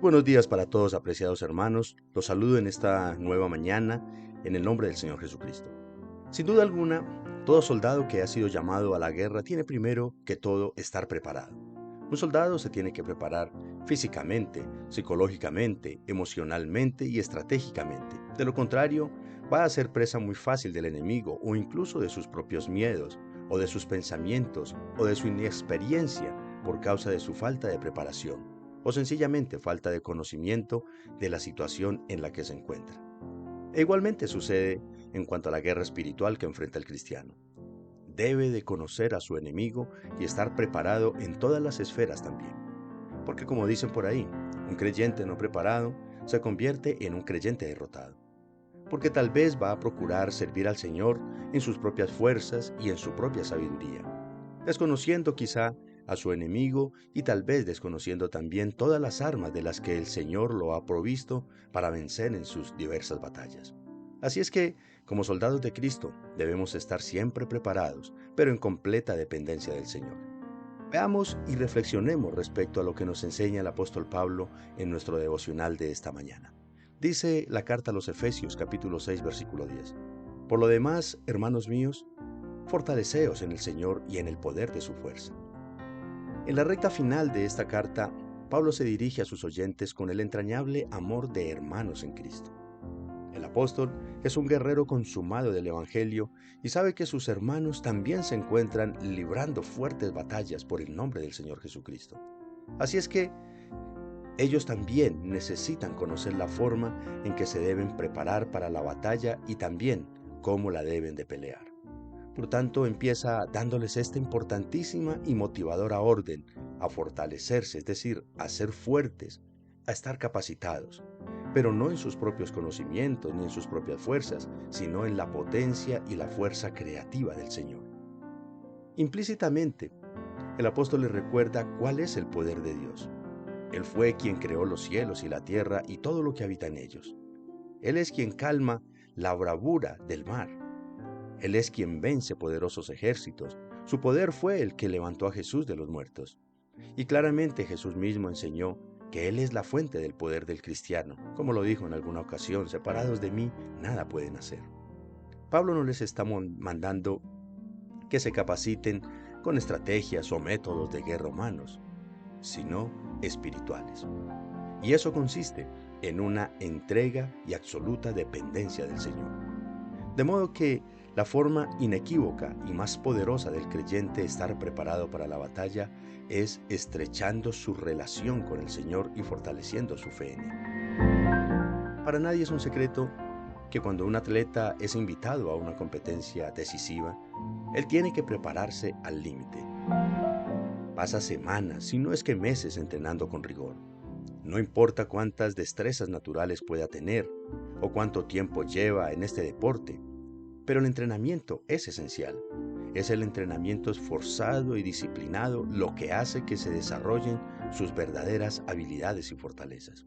Buenos días para todos, apreciados hermanos. Los saludo en esta nueva mañana en el nombre del Señor Jesucristo. Sin duda alguna, todo soldado que ha sido llamado a la guerra tiene primero que todo estar preparado. Un soldado se tiene que preparar físicamente, psicológicamente, emocionalmente y estratégicamente. De lo contrario, va a ser presa muy fácil del enemigo o incluso de sus propios miedos, o de sus pensamientos, o de su inexperiencia por causa de su falta de preparación o sencillamente falta de conocimiento de la situación en la que se encuentra. E igualmente sucede en cuanto a la guerra espiritual que enfrenta el cristiano. Debe de conocer a su enemigo y estar preparado en todas las esferas también. Porque como dicen por ahí, un creyente no preparado se convierte en un creyente derrotado. Porque tal vez va a procurar servir al Señor en sus propias fuerzas y en su propia sabiduría, desconociendo quizá a su enemigo y tal vez desconociendo también todas las armas de las que el Señor lo ha provisto para vencer en sus diversas batallas. Así es que, como soldados de Cristo, debemos estar siempre preparados, pero en completa dependencia del Señor. Veamos y reflexionemos respecto a lo que nos enseña el apóstol Pablo en nuestro devocional de esta mañana. Dice la carta a los Efesios capítulo 6 versículo 10. Por lo demás, hermanos míos, fortaleceos en el Señor y en el poder de su fuerza. En la recta final de esta carta, Pablo se dirige a sus oyentes con el entrañable amor de hermanos en Cristo. El apóstol es un guerrero consumado del Evangelio y sabe que sus hermanos también se encuentran librando fuertes batallas por el nombre del Señor Jesucristo. Así es que ellos también necesitan conocer la forma en que se deben preparar para la batalla y también cómo la deben de pelear. Por tanto, empieza dándoles esta importantísima y motivadora orden a fortalecerse, es decir, a ser fuertes, a estar capacitados, pero no en sus propios conocimientos ni en sus propias fuerzas, sino en la potencia y la fuerza creativa del Señor. Implícitamente, el apóstol les recuerda cuál es el poder de Dios. Él fue quien creó los cielos y la tierra y todo lo que habita en ellos. Él es quien calma la bravura del mar. Él es quien vence poderosos ejércitos. Su poder fue el que levantó a Jesús de los muertos. Y claramente Jesús mismo enseñó que Él es la fuente del poder del cristiano. Como lo dijo en alguna ocasión, separados de mí, nada pueden hacer. Pablo no les está mandando que se capaciten con estrategias o métodos de guerra humanos, sino espirituales. Y eso consiste en una entrega y absoluta dependencia del Señor. De modo que la forma inequívoca y más poderosa del creyente estar preparado para la batalla es estrechando su relación con el Señor y fortaleciendo su fe en Él. Para nadie es un secreto que cuando un atleta es invitado a una competencia decisiva, él tiene que prepararse al límite. Pasa semanas, si no es que meses, entrenando con rigor. No importa cuántas destrezas naturales pueda tener o cuánto tiempo lleva en este deporte, pero el entrenamiento es esencial. Es el entrenamiento esforzado y disciplinado lo que hace que se desarrollen sus verdaderas habilidades y fortalezas.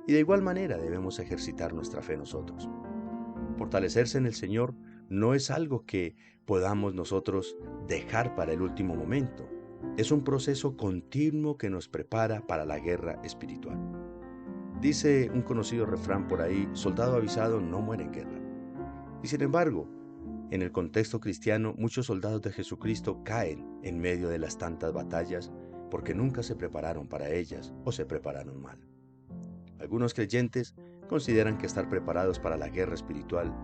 Y de igual manera debemos ejercitar nuestra fe nosotros. Fortalecerse en el Señor no es algo que podamos nosotros dejar para el último momento. Es un proceso continuo que nos prepara para la guerra espiritual. Dice un conocido refrán por ahí, soldado avisado no muere en guerra. Y sin embargo, en el contexto cristiano, muchos soldados de Jesucristo caen en medio de las tantas batallas porque nunca se prepararon para ellas o se prepararon mal. Algunos creyentes consideran que estar preparados para la guerra espiritual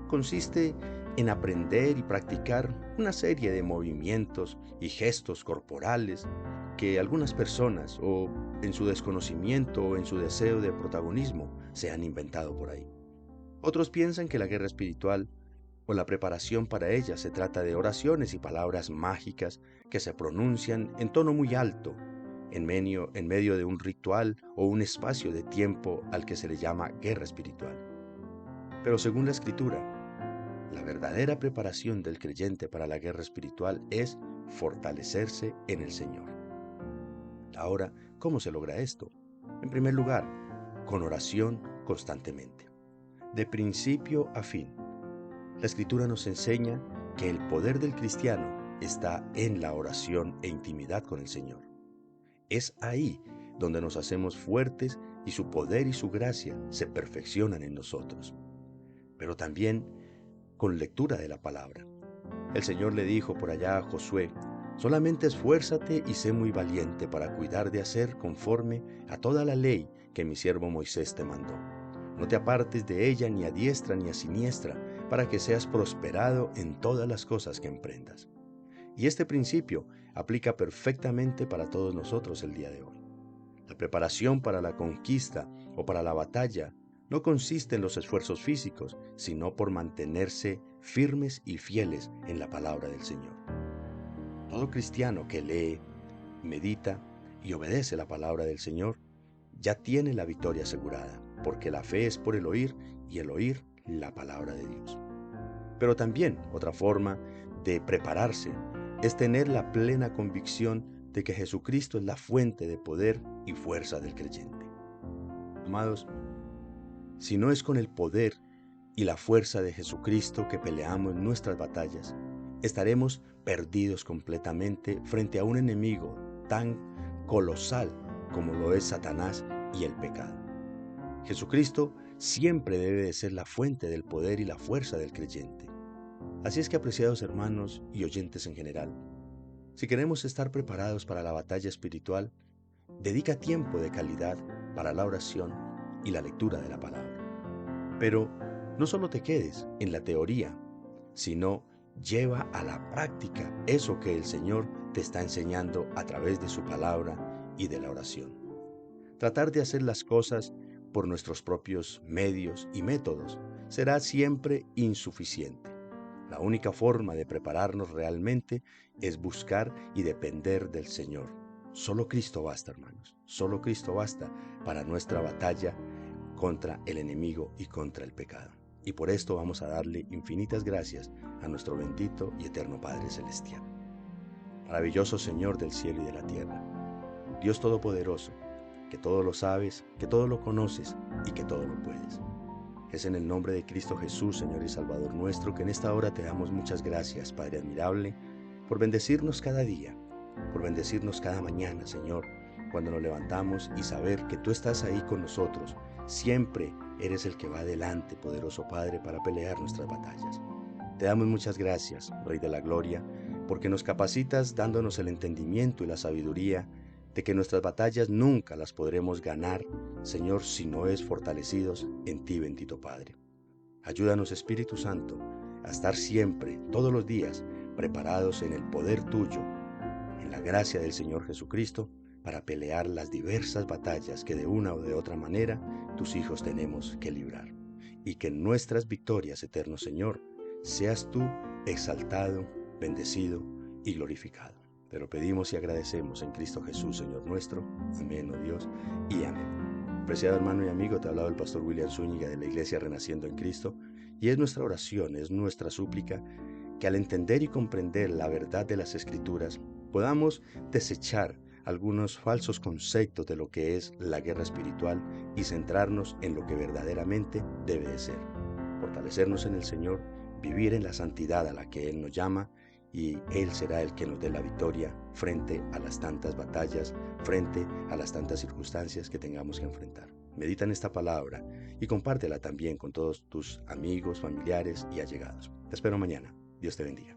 consiste en aprender y practicar una serie de movimientos y gestos corporales que algunas personas, o en su desconocimiento o en su deseo de protagonismo, se han inventado por ahí. Otros piensan que la guerra espiritual o la preparación para ella se trata de oraciones y palabras mágicas que se pronuncian en tono muy alto, en medio de un ritual o un espacio de tiempo al que se le llama guerra espiritual. Pero según la Escritura, la verdadera preparación del creyente para la guerra espiritual es fortalecerse en el Señor. Ahora, ¿cómo se logra esto? En primer lugar, con oración constantemente, de principio a fin. La Escritura nos enseña que el poder del cristiano está en la oración e intimidad con el Señor. Es ahí donde nos hacemos fuertes y su poder y su gracia se perfeccionan en nosotros. Pero también con lectura de la palabra. El Señor le dijo por allá a Josué: solamente esfuérzate y sé muy valiente para cuidar de hacer conforme a toda la ley que mi siervo Moisés te mandó. No te apartes de ella ni a diestra ni a siniestra, para que seas prosperado en todas las cosas que emprendas. Y este principio aplica perfectamente para todos nosotros el día de hoy. La preparación para la conquista o para la batalla no consiste en los esfuerzos físicos, sino por mantenerse firmes y fieles en la palabra del Señor. Todo cristiano que lee, medita y obedece la palabra del Señor ya tiene la victoria asegurada, porque la fe es por el oír y el oír la palabra de Dios. Pero también otra forma de prepararse es tener la plena convicción de que Jesucristo es la fuente de poder y fuerza del creyente. Amados, si no es con el poder y la fuerza de Jesucristo que peleamos nuestras batallas, estaremos perdidos completamente frente a un enemigo tan colosal como lo es Satanás y el pecado. Jesucristo siempre debe de ser la fuente del poder y la fuerza del creyente. Así es que, apreciados hermanos y oyentes en general, si queremos estar preparados para la batalla espiritual, dedica tiempo de calidad para la oración y la lectura de la palabra. Pero no solo te quedes en la teoría, sino lleva a la práctica eso que el Señor te está enseñando a través de su palabra y de la oración. Tratar de hacer las cosas por nuestros propios medios y métodos será siempre insuficiente. La única forma de prepararnos realmente es buscar y depender del Señor. Solo Cristo basta, hermanos. Solo Cristo basta para nuestra batalla contra el enemigo y contra el pecado. Y por esto vamos a darle infinitas gracias a nuestro bendito y eterno Padre Celestial. Maravilloso Señor del cielo y de la tierra, Dios Todopoderoso, que todo lo sabes, que todo lo conoces y que todo lo puedes. Es en el nombre de Cristo Jesús, Señor y Salvador nuestro, que en esta hora te damos muchas gracias, Padre admirable, por bendecirnos cada día, por bendecirnos cada mañana, Señor, cuando nos levantamos y saber que tú estás ahí con nosotros. Siempre eres el que va adelante, poderoso Padre, para pelear nuestras batallas. Te damos muchas gracias, Rey de la Gloria, porque nos capacitas dándonos el entendimiento y la sabiduría de que nuestras batallas nunca las podremos ganar, Señor, si no es fortalecidos en ti, bendito Padre. Ayúdanos, Espíritu Santo, a estar siempre, todos los días, preparados en el poder tuyo, en la gracia del Señor Jesucristo, para pelear las diversas batallas que de una o de otra manera tus hijos tenemos que librar. Y que en nuestras victorias, eterno Señor, seas tú exaltado, bendecido y glorificado. Te lo pedimos y agradecemos en Cristo Jesús, Señor nuestro. Amén, oh Dios, y amén. Apreciado hermano y amigo, te ha hablado el pastor William Zúñiga de la Iglesia Renaciendo en Cristo, y es nuestra oración, es nuestra súplica, que al entender y comprender la verdad de las Escrituras, podamos desechar algunos falsos conceptos de lo que es la guerra espiritual y centrarnos en lo que verdaderamente debe de ser. Fortalecernos en el Señor, vivir en la santidad a la que Él nos llama, y Él será el que nos dé la victoria frente a las tantas batallas, frente a las tantas circunstancias que tengamos que enfrentar. Medita en esta palabra y compártela también con todos tus amigos, familiares y allegados. Te espero mañana. Dios te bendiga.